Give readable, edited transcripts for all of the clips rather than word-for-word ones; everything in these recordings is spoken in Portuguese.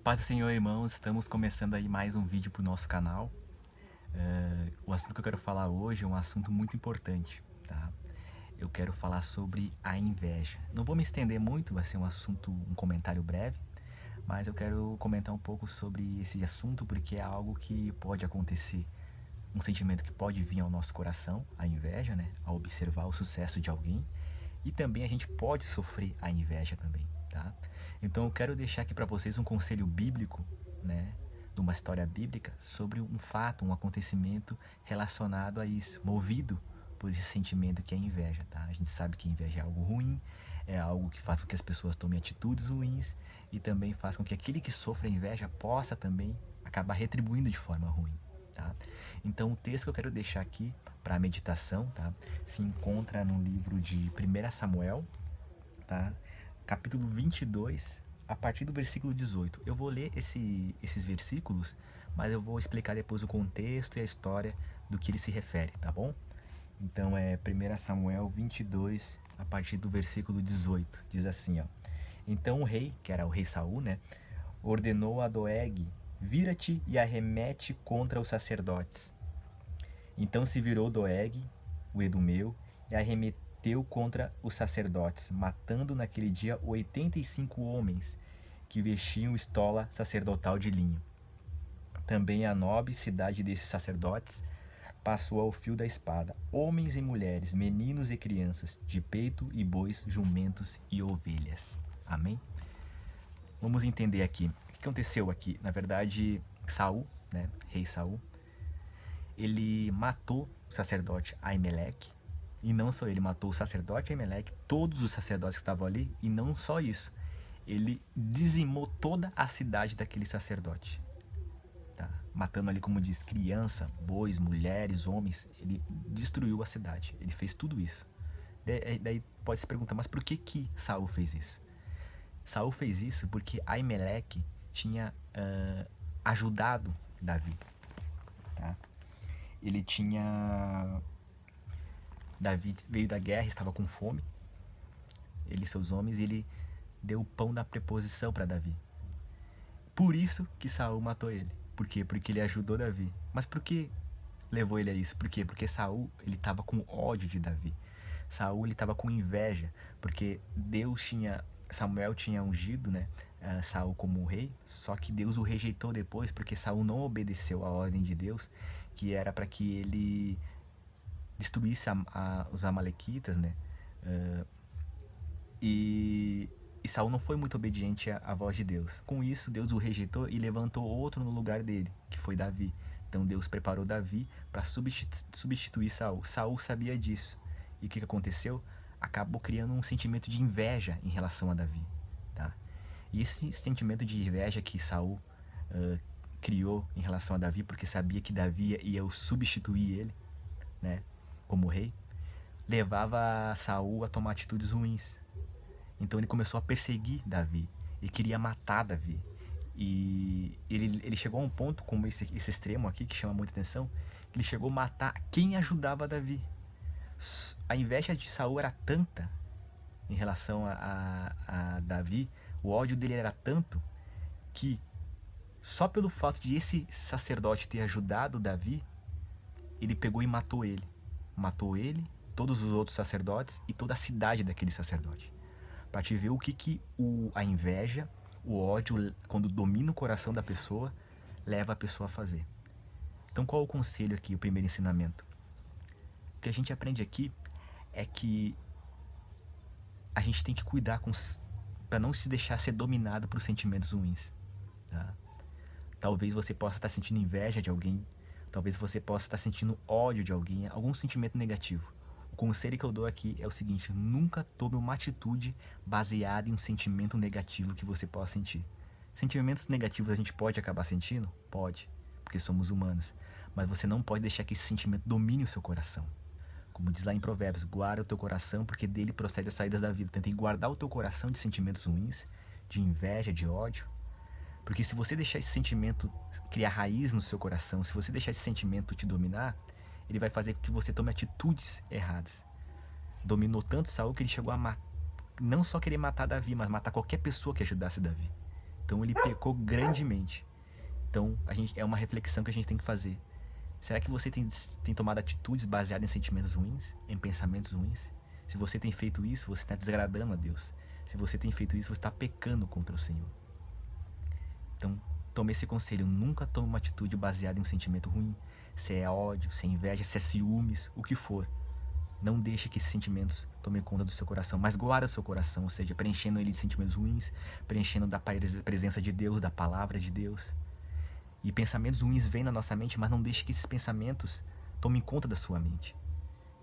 Paz do Senhor, irmãos, estamos começando aí mais um vídeo para o nosso canal. O assunto que eu quero falar hoje é um assunto muito importante, tá? Eu quero falar sobre a inveja. Não vou me estender muito, vai ser um comentário breve, mas eu quero comentar um pouco sobre esse assunto porque é algo que pode acontecer, um sentimento que pode vir ao nosso coração, a inveja, né? Ao observar o sucesso de alguém, e também a gente pode sofrer a inveja também, tá? Então eu quero deixar aqui para vocês um conselho bíblico, né? De uma história bíblica sobre um fato, um acontecimento relacionado a isso, movido por esse sentimento que é a inveja, tá? A gente sabe que a inveja é algo ruim, é algo que faz com que as pessoas tomem atitudes ruins e também faz com que aquele que sofre a inveja possa também acabar retribuindo de forma ruim, tá? Então o texto que eu quero deixar aqui para meditação, tá? Se encontra no livro de 1 Samuel, tá? Capítulo 22, a partir do versículo 18. Eu vou ler esses versículos, mas eu vou explicar depois o contexto e a história do que ele se refere, tá bom? Então é 1 Samuel 22, a partir do versículo 18. Diz assim, ó. Então o rei, que era o rei Saul, né, ordenou a Doeg: vira-te e arremete contra os sacerdotes. Então se virou Doeg, o Edumeu, e arremeteu contra os sacerdotes, matando naquele dia 85 homens que vestiam estola sacerdotal de linho. Também a nobre cidade desses sacerdotes passou ao fio da espada, homens e mulheres, meninos e crianças, de peito e bois, jumentos e ovelhas. Amém? Vamos entender aqui. O que aconteceu aqui? Na verdade, Saul, né, rei Saul, ele matou o sacerdote Aimeleque. E não só ele, matou o sacerdote Aimeleque, todos os sacerdotes que estavam ali. E não só isso, ele dizimou toda a cidade daquele sacerdote, tá? Matando ali, como diz, criança, bois, mulheres, homens. Ele destruiu a cidade, ele fez tudo isso. Daí pode se perguntar, mas por que Saul fez isso? Saul fez isso porque Aimeleque tinha ajudado Davi, tá? Ele tinha... Davi veio da guerra, estava com fome, ele e seus homens, e ele deu o pão da preposição para Davi. Por isso que Saul matou ele. Por quê? Porque ele ajudou Davi. Mas por que levou ele a isso? Por quê? Porque Saul, ele estava com ódio de Davi. Saul, ele estava com inveja, porque Samuel tinha ungido, né, Saul como rei, só que Deus o rejeitou depois, porque Saul não obedeceu a ordem de Deus, que era para que ele destruísse os amalequitas, né? E Saul não foi muito obediente à voz de Deus. Com isso, Deus o rejeitou e levantou outro no lugar dele, que foi Davi. Então Deus preparou Davi para substituir Saul. Saul sabia disso. E o que aconteceu? Acabou criando um sentimento de inveja em relação a Davi, tá? E esse sentimento de inveja que Saul criou em relação a Davi, porque sabia que Davi ia substituir ele, né, como rei, levava Saul a tomar atitudes ruins. Então ele começou a perseguir Davi e queria matar Davi. E ele chegou a um ponto, como esse extremo aqui, que chama muita atenção, que ele chegou a matar quem ajudava Davi. A inveja de Saul era tanta em relação a Davi, o ódio dele era tanto, que só pelo fato de esse sacerdote ter ajudado Davi, ele pegou e matou ele. Matou ele, todos os outros sacerdotes e toda a cidade daquele sacerdote. Para te ver o que a inveja, o ódio, quando domina o coração da pessoa, leva a pessoa a fazer. Então qual é o conselho aqui, o primeiro ensinamento? O que a gente aprende aqui é que a gente tem que cuidar para não se deixar ser dominado por sentimentos ruins, tá? Talvez você possa estar sentindo inveja de alguém, talvez você possa estar sentindo ódio de alguém, algum sentimento negativo. O conselho que eu dou aqui é o seguinte: nunca tome uma atitude baseada em um sentimento negativo que você possa sentir. Sentimentos negativos a gente pode acabar sentindo? Pode, porque somos humanos. Mas você não pode deixar que esse sentimento domine o seu coração. Como diz lá em Provérbios, guarda o teu coração, porque dele procede as saídas da vida. Tenta guardar o teu coração de sentimentos ruins, de inveja, de ódio. Porque se você deixar esse sentimento criar raiz no seu coração, se você deixar esse sentimento te dominar, ele vai fazer com que você tome atitudes erradas. Dominou tanto Saul que ele chegou a não só querer matar Davi, mas matar qualquer pessoa que ajudasse Davi. Então ele pecou grandemente. Então é uma reflexão que a gente tem que fazer. Será que você tem tomado atitudes baseadas em sentimentos ruins, em pensamentos ruins? Se você tem feito isso, você está desagradando a Deus. Se você tem feito isso, você está pecando contra o Senhor. Então, tome esse conselho. Nunca tome uma atitude baseada em um sentimento ruim. Se é ódio, se é inveja, se é ciúmes, o que for. Não deixe que esses sentimentos tomem conta do seu coração, mas guarda o seu coração, ou seja, preenchendo ele de sentimentos ruins, preenchendo da presença de Deus, da palavra de Deus. E pensamentos ruins vêm na nossa mente, mas não deixe que esses pensamentos tomem conta da sua mente.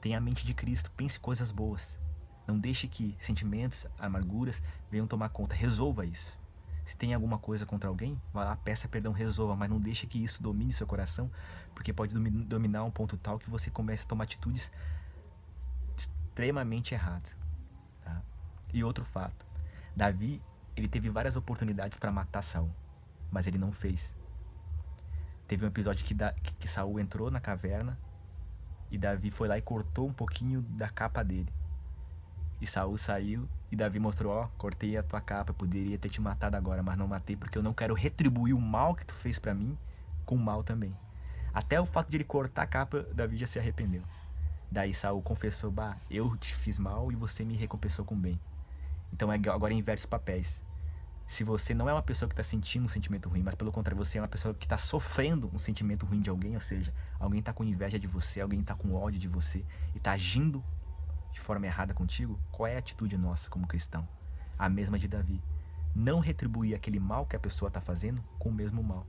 Tenha a mente de Cristo, pense coisas boas. Não deixe que sentimentos, amarguras venham tomar conta. Resolva isso. Se tem alguma coisa contra alguém, vá lá, peça perdão, resolva, mas não deixe que isso domine seu coração, porque pode dominar um ponto tal que você comece a tomar atitudes extremamente erradas. Tá? E outro fato, Davi, ele teve várias oportunidades para matar Saul, mas ele não fez. Teve um episódio que Saul entrou na caverna e Davi foi lá e cortou um pouquinho da capa dele. E Saul saiu e Davi mostrou, ó, cortei a tua capa, eu poderia ter te matado agora, mas não matei porque eu não quero retribuir o mal que tu fez pra mim com o mal também. Até o fato de ele cortar a capa, Davi já se arrependeu. Daí Saul confessou, bah, eu te fiz mal e você me recompensou com bem. Então agora inverte os papéis. Se você não é uma pessoa que está sentindo um sentimento ruim, mas pelo contrário, você é uma pessoa que está sofrendo um sentimento ruim de alguém, ou seja, alguém está com inveja de você, alguém está com ódio de você e está agindo de forma errada contigo, qual é a atitude nossa como cristão? A mesma de Davi. Não retribuir aquele mal que a pessoa está fazendo com o mesmo mal.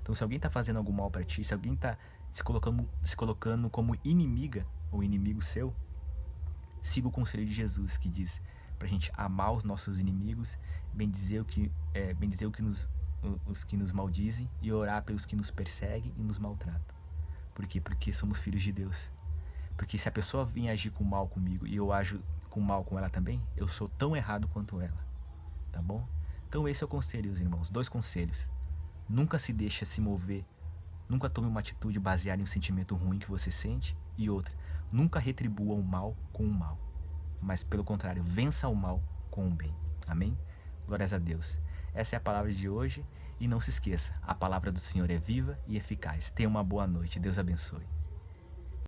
Então, se alguém está fazendo algum mal para ti, se alguém está se colocando como inimiga ou inimigo seu, siga o conselho de Jesus que diz pra gente amar os nossos inimigos, bendizer os que nos maldizem e orar pelos que nos perseguem e nos maltratam. Por quê? Porque somos filhos de Deus. Porque se a pessoa vir agir com mal comigo e eu ajo com mal com ela também, eu sou tão errado quanto ela. Tá bom? Então esse é o conselho, os irmãos. 2 conselhos. Nunca se deixe se mover. Nunca tome uma atitude baseada em um sentimento ruim que você sente. E outra, nunca retribua o mal com o mal. Mas pelo contrário, vença o mal com o bem. Amém? Glórias a Deus. Essa é a palavra de hoje e não se esqueça, a palavra do Senhor é viva e eficaz. Tenha uma boa noite. Deus abençoe.